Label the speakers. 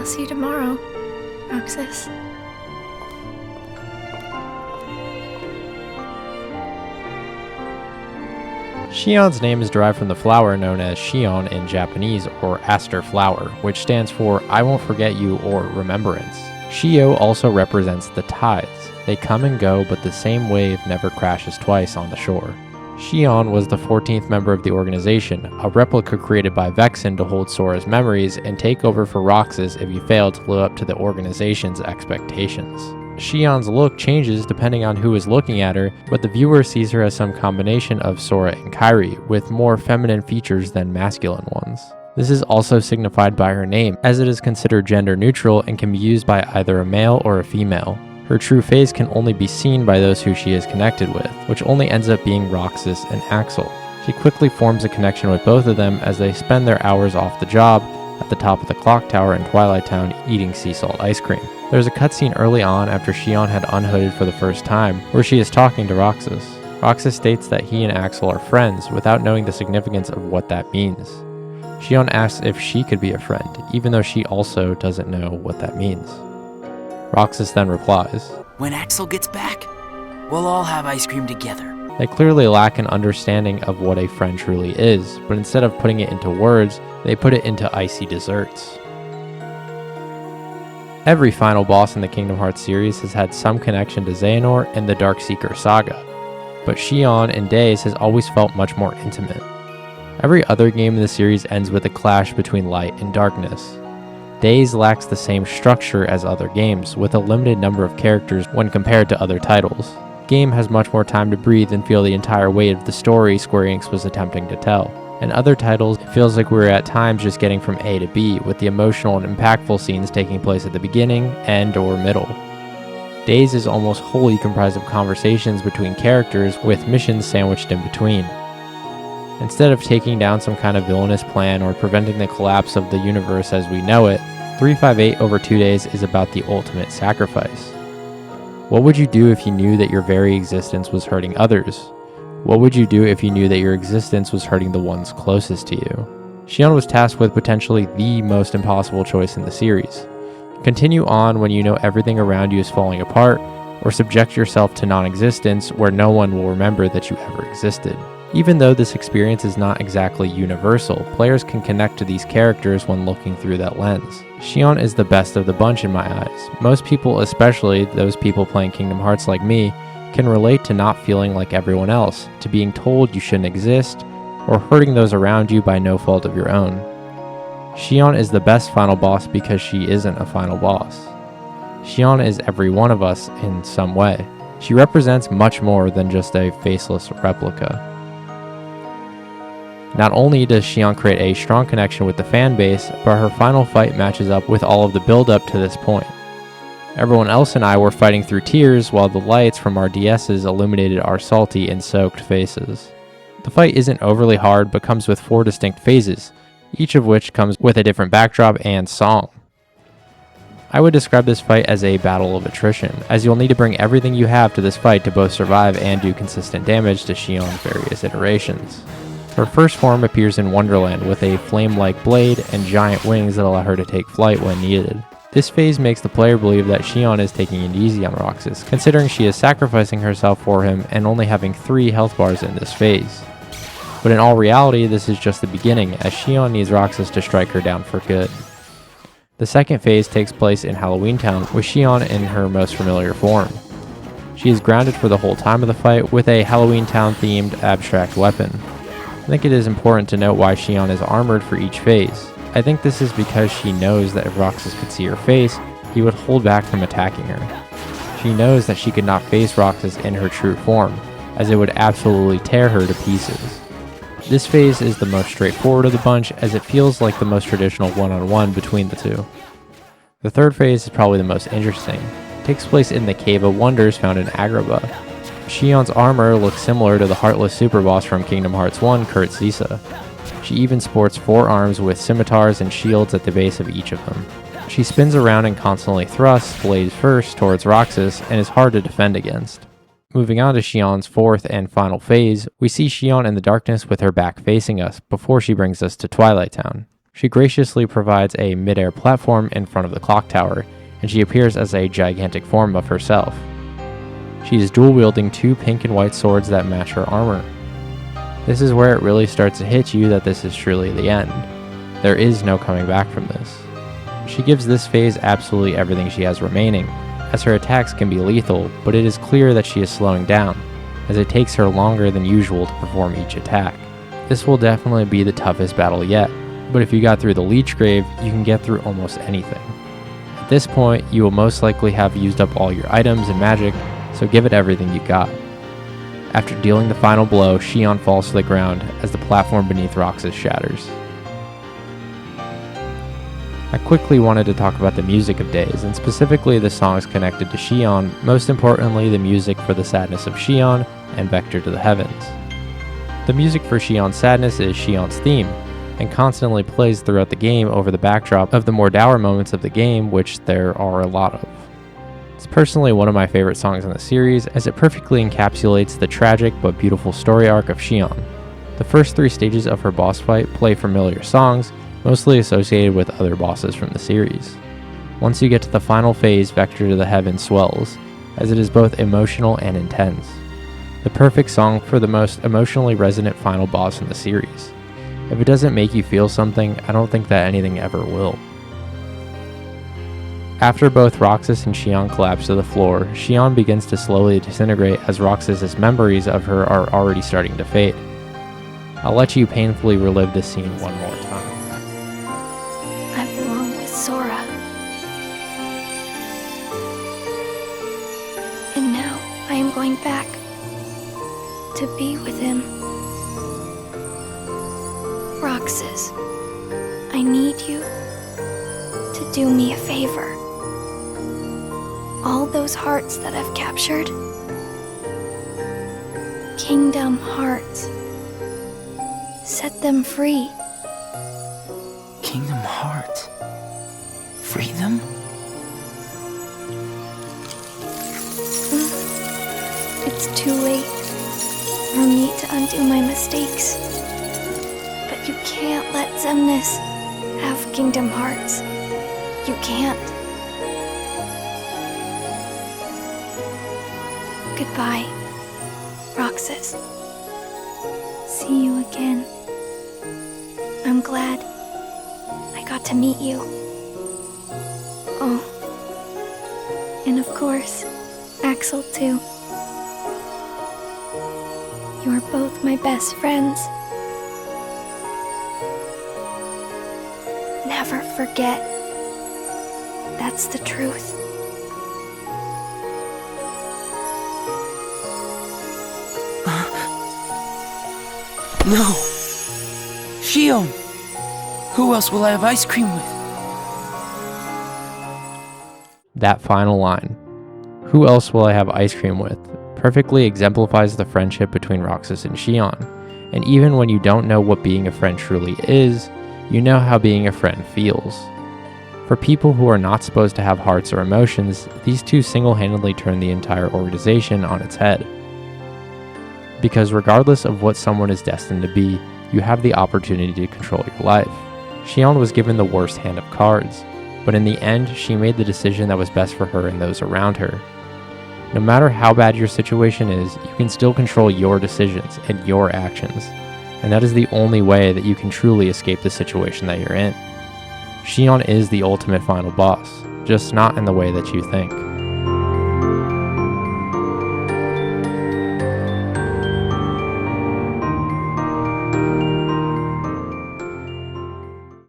Speaker 1: I'll see you tomorrow, Roxas.
Speaker 2: Xion's name is derived from the flower known as Xion in Japanese, or aster flower, which stands for I won't forget you or remembrance. Shio also represents the tides. They come and go, but the same wave never crashes twice on the shore. Xion was the 14th member of the organization, a replica created by Vexen to hold Sora's memories and take over for Roxas if he failed to live up to the organization's expectations. Xion's look changes depending on who is looking at her, but the viewer sees her as some combination of Sora and Kairi, with more feminine features than masculine ones. This is also signified by her name, as it is considered gender neutral and can be used by either a male or a female. Her true face can only be seen by those who she is connected with, which only ends up being Roxas and Axel. She quickly forms a connection with both of them as they spend their hours off the job at the top of the clock tower in Twilight Town eating sea salt ice cream. There's a cutscene early on after Xion had unhooded for the first time, where she is talking to Roxas. Roxas states that he and Axel are friends without knowing the significance of what that means. Xion asks if she could be a friend, even though she also doesn't know what that means. Roxas then replies,
Speaker 3: "When Axel gets back, we'll all have ice cream together."
Speaker 2: They clearly lack an understanding of what a friend truly is, but instead of putting it into words, they put it into icy desserts. Every final boss in the Kingdom Hearts series has had some connection to Xehanort and the Darkseeker saga, but Xion and Days has always felt much more intimate. Every other game in the series ends with a clash between light and darkness. Days lacks the same structure as other games, with a limited number of characters when compared to other titles. The game has much more time to breathe and feel the entire weight of the story Square Enix was attempting to tell. In other titles, it feels like we're at times just getting from A to B, with the emotional and impactful scenes taking place at the beginning, end, or middle. Days is almost wholly comprised of conversations between characters, with missions sandwiched in between. Instead of taking down some kind of villainous plan or preventing the collapse of the universe as we know it, 358 over 2 days is about the ultimate sacrifice. What would you do if you knew that your very existence was hurting others? What would you do if you knew that your existence was hurting the ones closest to you? Xion was tasked with potentially the most impossible choice in the series. Continue on when you know everything around you is falling apart, or subject yourself to non-existence where no one will remember that you ever existed. Even though this experience is not exactly universal, players can connect to these characters when looking through that lens. Xion is the best of the bunch in my eyes. Most people, especially those people playing Kingdom Hearts like me, can relate to not feeling like everyone else, to being told you shouldn't exist, or hurting those around you by no fault of your own. Xion is the best final boss because she isn't a final boss. Xion is every one of us in some way. She represents much more than just a faceless replica. Not only does Xion create a strong connection with the fan base, but her final fight matches up with all of the build-up to this point. Everyone else and I were fighting through tears while the lights from our DSs illuminated our salty and soaked faces. The fight isn't overly hard but comes with 4 distinct phases, each of which comes with a different backdrop and song. I would describe this fight as a battle of attrition, as you'll need to bring everything you have to this fight to both survive and do consistent damage to Xion's various iterations. Her first form appears in Wonderland with a flame-like blade and giant wings that allow her to take flight when needed. This phase makes the player believe that Xion is taking it easy on Roxas, considering she is sacrificing herself for him and only having 3 health bars in this phase. But in all reality, this is just the beginning, as Xion needs Roxas to strike her down for good. The second phase takes place in Halloween Town, with Xion in her most familiar form. She is grounded for the whole time of the fight with a Halloween Town themed abstract weapon. I think it is important to note why Xion is armored for each phase. I think this is because she knows that if Roxas could see her face, he would hold back from attacking her. She knows that she could not face Roxas in her true form, as it would absolutely tear her to pieces. This phase is the most straightforward of the bunch, as it feels like the most traditional one-on-one between the two. The third phase is probably the most interesting. It takes place in the Cave of Wonders found in Agrabah. Xion's armor looks similar to the Heartless Superboss from Kingdom Hearts 1, Kurt Zisa. She even sports 4 arms with scimitars and shields at the base of each of them. She spins around and constantly thrusts, blades first, towards Roxas, and is hard to defend against. Moving on to Xion's fourth and final phase, we see Xion in the darkness with her back facing us, before she brings us to Twilight Town. She graciously provides a mid-air platform in front of the clock tower, and she appears as a gigantic form of herself. She is dual-wielding 2 pink and white swords that match her armor. This is where it really starts to hit you that this is truly the end. There is no coming back from this. She gives this phase absolutely everything she has remaining, as her attacks can be lethal, but it is clear that she is slowing down, as it takes her longer than usual to perform each attack. This will definitely be the toughest battle yet, but if you got through the Leech Grave, you can get through almost anything. At this point, you will most likely have used up all your items and magic, so give it everything you got. After dealing the final blow, Xion falls to the ground as the platform beneath Roxas shatters. I quickly wanted to talk about the music of Days, and specifically the songs connected to Xion, most importantly the music for the Sadness of Xion and Vector to the Heavens. The music for Xion's Sadness is Xion's theme, and constantly plays throughout the game over the backdrop of the more dour moments of the game, which there are a lot of. It's personally one of my favorite songs in the series, as it perfectly encapsulates the tragic but beautiful story arc of Xion. The first 3 stages of her boss fight play familiar songs, mostly associated with other bosses from the series. Once you get to the final phase, Vector to the Heavens swells, as it is both emotional and intense. The perfect song for the most emotionally resonant final boss in the series. If it doesn't make you feel something, I don't think that anything ever will. After both Roxas and Xion collapse to the floor, Xion begins to slowly disintegrate as Roxas's memories of her are already starting to fade. I'll let you painfully relive this scene one more time.
Speaker 1: I belong with Sora. And now I am going back to be with him. Roxas, I need you to do me a favor. All those hearts that I've captured, Kingdom Hearts, set them free.
Speaker 3: Kingdom Hearts. Free them?
Speaker 1: It's too late for me to undo my mistakes. But you can't let Xemnas have Kingdom Hearts. You can't. Goodbye, Roxas. See you again. I'm glad I got to meet you. Oh, and of course, Axel too. You are both my best friends. Never forget. That's the truth.
Speaker 3: No! Xion! Who else will I have ice cream with?
Speaker 2: That final line, "Who else will I have ice cream with?" perfectly exemplifies the friendship between Roxas and Xion. And even when you don't know what being a friend truly is, you know how being a friend feels. For people who are not supposed to have hearts or emotions, these two single-handedly turn the entire organization on its head. Because regardless of what someone is destined to be, you have the opportunity to control your life. Xion was given the worst hand of cards, but in the end, she made the decision that was best for her and those around her. No matter how bad your situation is, you can still control your decisions and your actions, and that is the only way that you can truly escape the situation that you're in. Xion is the ultimate final boss, just not in the way that you think.